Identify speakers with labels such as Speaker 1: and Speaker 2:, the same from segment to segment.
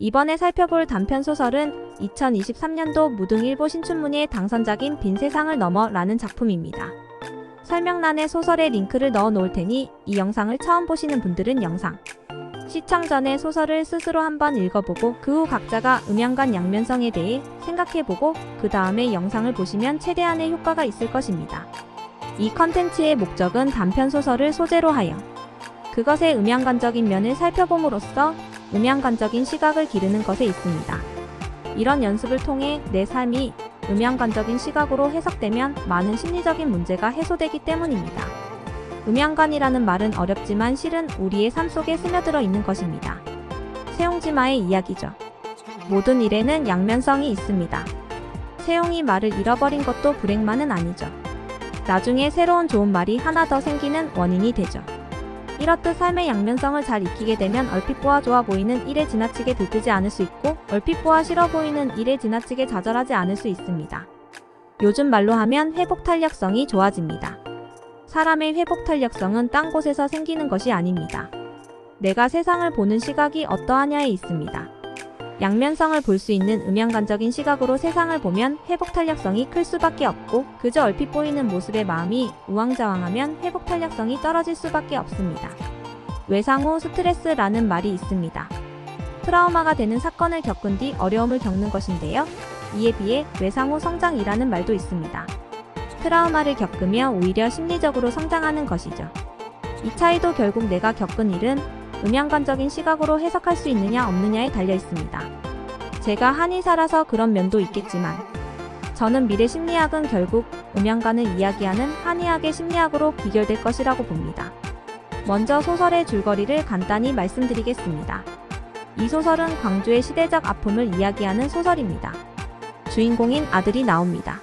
Speaker 1: 이번에 살펴볼 단편소설은 2023년도 무등일보 신춘문예 당선작인 빈 세상을 넘어 라는 작품입니다. 설명란에 소설의 링크를 넣어 놓을 테니 이 영상을 처음 보시는 분들은 영상 시청 전에 소설을 스스로 한번 읽어보고 그 후 각자가 음양간 양면성에 대해 생각해보고 그 다음에 영상을 보시면 최대한의 효과가 있을 것입니다. 이 컨텐츠의 목적은 단편소설을 소재로 하여 그것의 음양관적인 면을 살펴봄으로써 음양관적인 시각을 기르는 것에 있습니다. 이런 연습을 통해 내 삶이 음양관적인 시각으로 해석되면 많은 심리적인 문제가 해소되기 때문입니다. 음양관이라는 말은 어렵지만 실은 우리의 삶 속에 스며들어 있는 것입니다. 세용지마의 이야기죠. 모든 일에는 양면성이 있습니다. 세용이 말을 잃어버린 것도 불행만은 아니죠. 나중에 새로운 좋은 말이 하나 더 생기는 원인이 되죠. 이렇듯 삶의 양면성을 잘 익히게 되면 얼핏 보아 좋아 보이는 일에 지나치게 들뜨지 않을 수 있고 얼핏 보아 싫어 보이는 일에 지나치게 좌절하지 않을 수 있습니다. 요즘 말로 하면 회복탄력성이 좋아집니다. 사람의 회복탄력성은 딴 곳에서 생기는 것이 아닙니다. 내가 세상을 보는 시각이 어떠하냐에 있습니다. 양면성을 볼 수 있는 음양관적인 시각으로 세상을 보면 회복탄력성이 클 수밖에 없고 그저 얼핏 보이는 모습에 마음이 우왕좌왕하면 회복탄력성이 떨어질 수밖에 없습니다. 외상 후 스트레스라는 말이 있습니다. 트라우마가 되는 사건을 겪은 뒤 어려움을 겪는 것인데요. 이에 비해 외상 후 성장이라는 말도 있습니다. 트라우마를 겪으며 오히려 심리적으로 성장하는 것이죠. 이 차이도 결국 내가 겪은 일은 음양관적인 시각으로 해석할 수 있느냐 없느냐에 달려 있습니다. 제가 한의사라서 그런 면도 있겠지만 저는 미래 심리학은 결국 음양관을 이야기하는 한의학의 심리학으로 귀결될 것이라고 봅니다. 먼저 소설의 줄거리를 간단히 말씀드리겠습니다. 이 소설은 광주의 시대적 아픔을 이야기하는 소설입니다. 주인공인 아들이 나옵니다.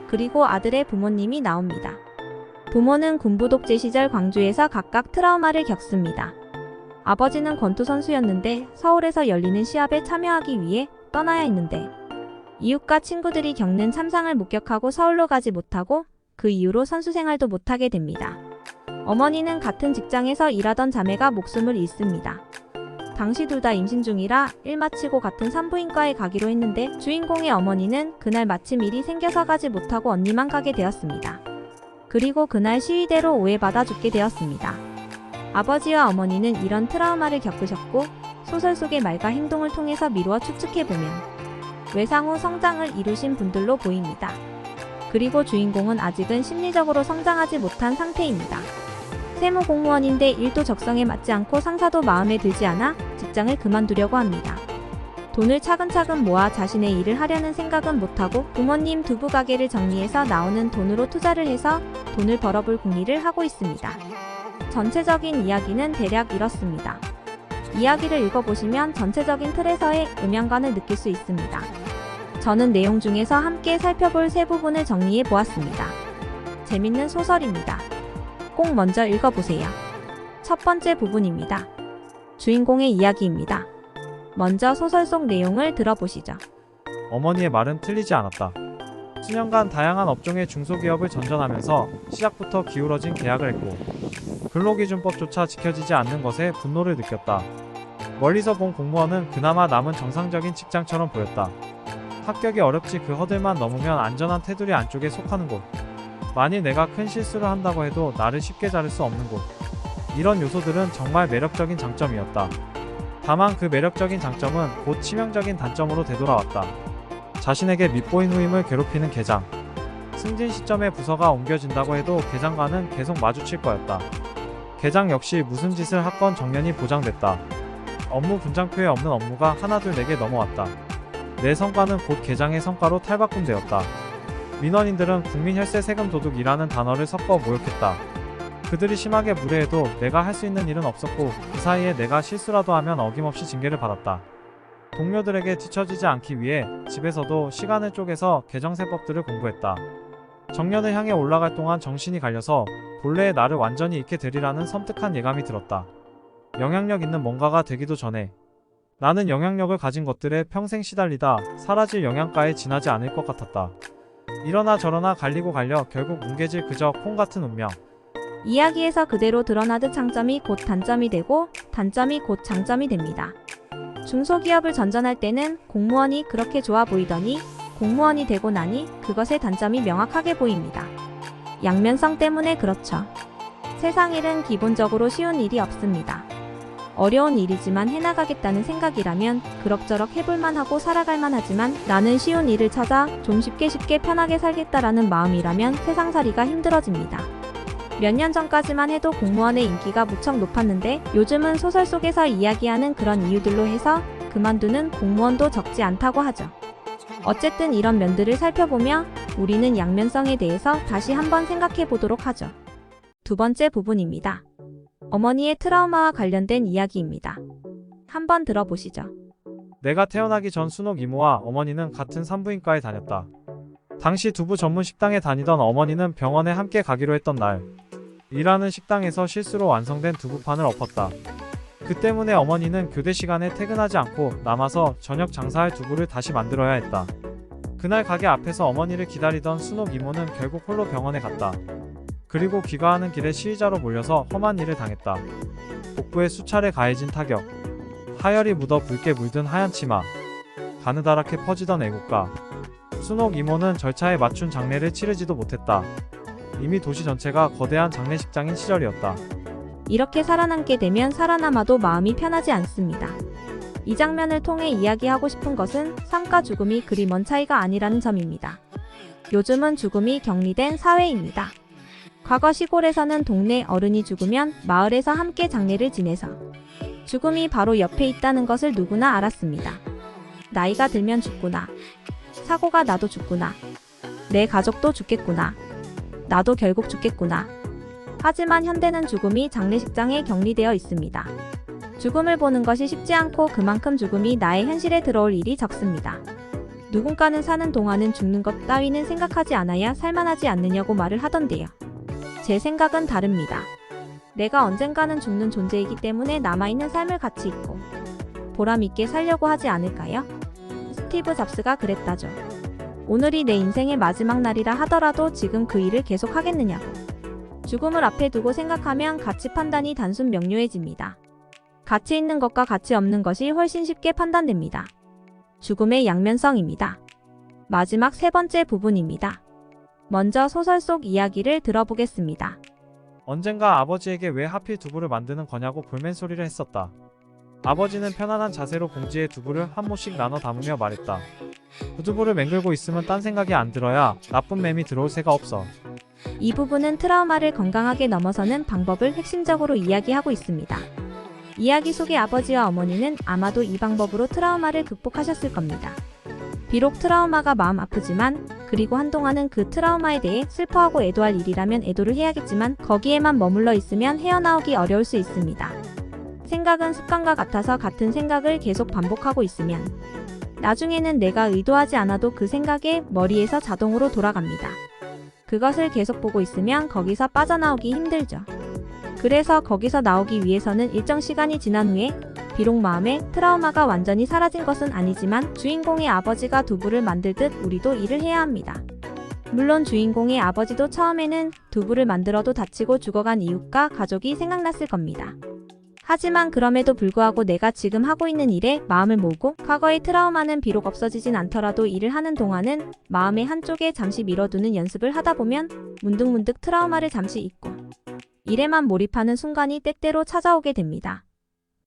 Speaker 1: 그리고 아들의 부모님이 나옵니다. 부모는 군부 독재 시절 광주에서 각각 트라우마를 겪습니다. 아버지는 권투 선수였는데 서울에서 열리는 시합에 참여하기 위해 떠나야 했는데 이웃과 친구들이 겪는 참상을 목격하고 서울로 가지 못하고 그 이후로 선수 생활도 못하게 됩니다. 어머니는 같은 직장에서 일하던 자매가 목숨을 잃습니다. 당시 둘 다 임신 중이라 일 마치고 같은 산부인과에 가기로 했는데 주인공의 어머니는 그날 마침 일이 생겨서 가지 못하고 언니만 가게 되었습니다. 그리고 그날 시위대로 오해받아 죽게 되었습니다. 아버지와 어머니는 이런 트라우마를 겪으셨고 소설 속의 말과 행동을 통해서 미루어 추측해보면 외상 후 성장을 이루신 분들로 보입니다. 그리고 주인공은 아직은 심리적으로 성장하지 못한 상태입니다. 세무공무원인데 일도 적성에 맞지 않고 상사도 마음에 들지 않아 직장을 그만두려고 합니다. 돈을 차근차근 모아 자신의 일을 하려는 생각은 못하고 부모님 두부 가게를 정리해서 나오는 돈으로 투자를 해서 돈을 벌어볼 궁리를 하고 있습니다. 전체적인 이야기는 대략 이렇습니다. 이야기를 읽어보시면 전체적인 틀에서의 음양관을 느낄 수 있습니다. 저는 내용 중에서 함께 살펴볼 세 부분을 정리해 보았습니다. 재밌는 소설입니다. 꼭 먼저 읽어보세요. 첫 번째 부분입니다. 주인공의 이야기입니다. 먼저 소설 속 내용을 들어보시죠.
Speaker 2: 어머니의 말은 틀리지 않았다. 수년간 다양한 업종의 중소기업을 전전하면서 시작부터 기울어진 계약을 했고 근로기준법조차 지켜지지 않는 것에 분노를 느꼈다. 멀리서 본 공무원은 그나마 남은 정상적인 직장처럼 보였다. 합격이 어렵지 그 허들만 넘으면 안전한 테두리 안쪽에 속하는 곳. 만일 내가 큰 실수를 한다고 해도 나를 쉽게 자를 수 없는 곳. 이런 요소들은 정말 매력적인 장점이었다. 다만 그 매력적인 장점은 곧 치명적인 단점으로 되돌아왔다. 자신에게 밑보인 후임을 괴롭히는 계장. 승진 시점에 부서가 옮겨진다고 해도 계장과는 계속 마주칠 거였다. 계장 역시 무슨 짓을 하건 정년이 보장됐다. 업무 분장표에 없는 업무가 하나둘 내게 넘어왔다. 내 성과는 곧 계장의 성과로 탈바꿈되었다. 민원인들은 국민혈세 세금 도둑이라는 단어를 섞어 모욕했다. 그들이 심하게 무례해도 내가 할 수 있는 일은 없었고 그 사이에 내가 실수라도 하면 어김없이 징계를 받았다. 동료들에게 뒤처지지 않기 위해 집에서도 시간을 쪼개서 계정세법들을 공부했다. 정년을 향해 올라갈 동안 정신이 갈려서 본래의 나를 완전히 잃게 되리라는 섬뜩한 예감이 들었다. 영향력 있는 뭔가가 되기도 전에 나는 영향력을 가진 것들에 평생 시달리다 사라질 영양가에 지나지 않을 것 같았다. 이러나 저러나 갈리고 갈려 결국 뭉개질 그저 콩 같은 운명.
Speaker 1: 이야기에서 그대로 드러나듯 장점이 곧 단점이 되고 단점이 곧 장점이 됩니다. 중소기업을 전전할 때는 공무원이 그렇게 좋아 보이더니 공무원이 되고 나니 그것의 단점이 명확하게 보입니다. 양면성 때문에 그렇죠. 세상 일은 기본적으로 쉬운 일이 없습니다. 어려운 일이지만 해나가겠다는 생각이라면 그럭저럭 해볼만 하고 살아갈만 하지만 나는 쉬운 일을 찾아 좀 쉽게 편하게 살겠다라는 마음이라면 세상살이가 힘들어집니다. 몇 년 전까지만 해도 공무원의 인기가 무척 높았는데 요즘은 소설 속에서 이야기하는 그런 이유들로 해서 그만두는 공무원도 적지 않다고 하죠. 어쨌든 이런 면들을 살펴보며 우리는 양면성에 대해서 다시 한번 생각해 보도록 하죠. 두 번째 부분입니다. 어머니의 트라우마와 관련된 이야기입니다. 한번 들어보시죠.
Speaker 2: 내가 태어나기 전 순옥 이모와 어머니는 같은 산부인과에 다녔다. 당시 두부 전문 식당에 다니던 어머니는 병원에 함께 가기로 했던 날, 일하는 식당에서 실수로 완성된 두부판을 엎었다. 그 때문에 어머니는 교대 시간에 퇴근하지 않고 남아서 저녁 장사할 두부를 다시 만들어야 했다. 그날 가게 앞에서 어머니를 기다리던 순옥 이모는 결국 홀로 병원에 갔다. 그리고 귀가하는 길에 시위자로 몰려서 험한 일을 당했다. 복부에 수차례 가해진 타격, 하열이 묻어 붉게 물든 하얀 치마, 가느다랗게 퍼지던 애국가. 순옥 이모는 절차에 맞춘 장례를 치르지도 못했다. 이미 도시 전체가 거대한 장례식장인 시절이었다.
Speaker 1: 이렇게 살아남게 되면 살아남아도 마음이 편하지 않습니다. 이 장면을 통해 이야기하고 싶은 것은 삶과 죽음이 그리 먼 차이가 아니라는 점입니다. 요즘은 죽음이 격리된 사회입니다. 과거 시골에서는 동네 어른이 죽으면 마을에서 함께 장례를 지내서 죽음이 바로 옆에 있다는 것을 누구나 알았습니다. 나이가 들면 죽구나. 사고가 나도 죽구나. 내 가족도 죽겠구나. 나도 결국 죽겠구나. 하지만 현대는 죽음이 장례식장에 격리되어 있습니다. 죽음을 보는 것이 쉽지 않고 그만큼 죽음이 나의 현실에 들어올 일이 적습니다. 누군가는 사는 동안은 죽는 것 따위는 생각하지 않아야 살만하지 않느냐고 말을 하던데요. 제 생각은 다릅니다. 내가 언젠가는 죽는 존재이기 때문에 남아있는 삶을 가치 있고 보람있게 살려고 하지 않을까요? 스티브 잡스가 그랬다죠. 오늘이 내 인생의 마지막 날이라 하더라도 지금 그 일을 계속 하겠느냐고. 죽음을 앞에 두고 생각하면 가치 판단이 단순 명료해집니다. 가치 있는 것과 가치 없는 것이 훨씬 쉽게 판단됩니다. 죽음의 양면성입니다. 마지막 세 번째 부분입니다. 먼저 소설 속 이야기를 들어보겠습니다.
Speaker 2: 언젠가 아버지에게 왜 하필 두부를 만드는 거냐고 볼멘소리를 했었다. 아버지는 편안한 자세로 봉지에 두부를 한 모씩 나눠 담으며 말했다. 그 두부를 맹글고 있으면 딴 생각이 안 들어야 나쁜 맴이 들어올 새가 없어.
Speaker 1: 이 부분은 트라우마를 건강하게 넘어서는 방법을 핵심적으로 이야기하고 있습니다. 이야기 속의 아버지와 어머니는 아마도 이 방법으로 트라우마를 극복하셨을 겁니다. 비록 트라우마가 마음 아프지만 그리고 한동안은 그 트라우마에 대해 슬퍼하고 애도할 일이라면 애도를 해야겠지만 거기에만 머물러 있으면 헤어나오기 어려울 수 있습니다. 생각은 습관과 같아서 같은 생각을 계속 반복하고 있으면 나중에는 내가 의도하지 않아도 그 생각에 머리에서 자동으로 돌아갑니다. 그것을 계속 보고 있으면 거기서 빠져나오기 힘들죠. 그래서 거기서 나오기 위해서는 일정 시간이 지난 후에 비록 마음에 트라우마가 완전히 사라진 것은 아니지만 주인공의 아버지가 두부를 만들듯 우리도 일을 해야 합니다. 물론 주인공의 아버지도 처음에는 두부를 만들어도 다치고 죽어간 이웃과 가족이 생각났을 겁니다. 하지만 그럼에도 불구하고 내가 지금 하고 있는 일에 마음을 모으고 과거의 트라우마는 비록 없어지진 않더라도 일을 하는 동안은 마음의 한쪽에 잠시 밀어두는 연습을 하다 보면 문득문득 트라우마를 잠시 잊고 일에만 몰입하는 순간이 때때로 찾아오게 됩니다.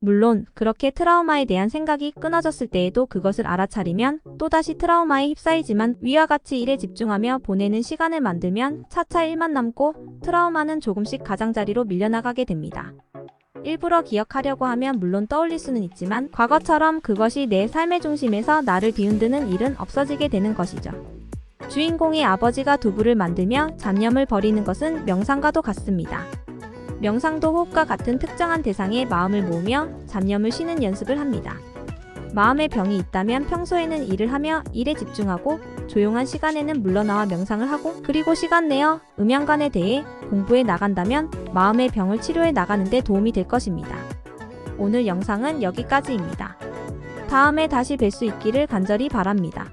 Speaker 1: 물론 그렇게 트라우마에 대한 생각이 끊어졌을 때에도 그것을 알아차리면 또다시 트라우마에 휩싸이지만 위와 같이 일에 집중하며 보내는 시간을 만들면 차차 일만 남고 트라우마는 조금씩 가장자리로 밀려나가게 됩니다. 일부러 기억하려고 하면 물론 떠올릴 수는 있지만 과거처럼 그것이 내 삶의 중심에서 나를 뒤흔드는 일은 없어지게 되는 것이죠. 주인공의 아버지가 두부를 만들며 잡념을 버리는 것은 명상과도 같습니다. 명상도 호흡과 같은 특정한 대상에 마음을 모으며 잡념을 쉬는 연습을 합니다. 마음에 병이 있다면 평소에는 일을 하며 일에 집중하고 조용한 시간에는 물러나와 명상을 하고 그리고 시간 내어 음양관에 대해 공부해 나간다면 마음의 병을 치료해 나가는 데 도움이 될 것입니다. 오늘 영상은 여기까지입니다. 다음에 다시 뵐 수 있기를 간절히 바랍니다.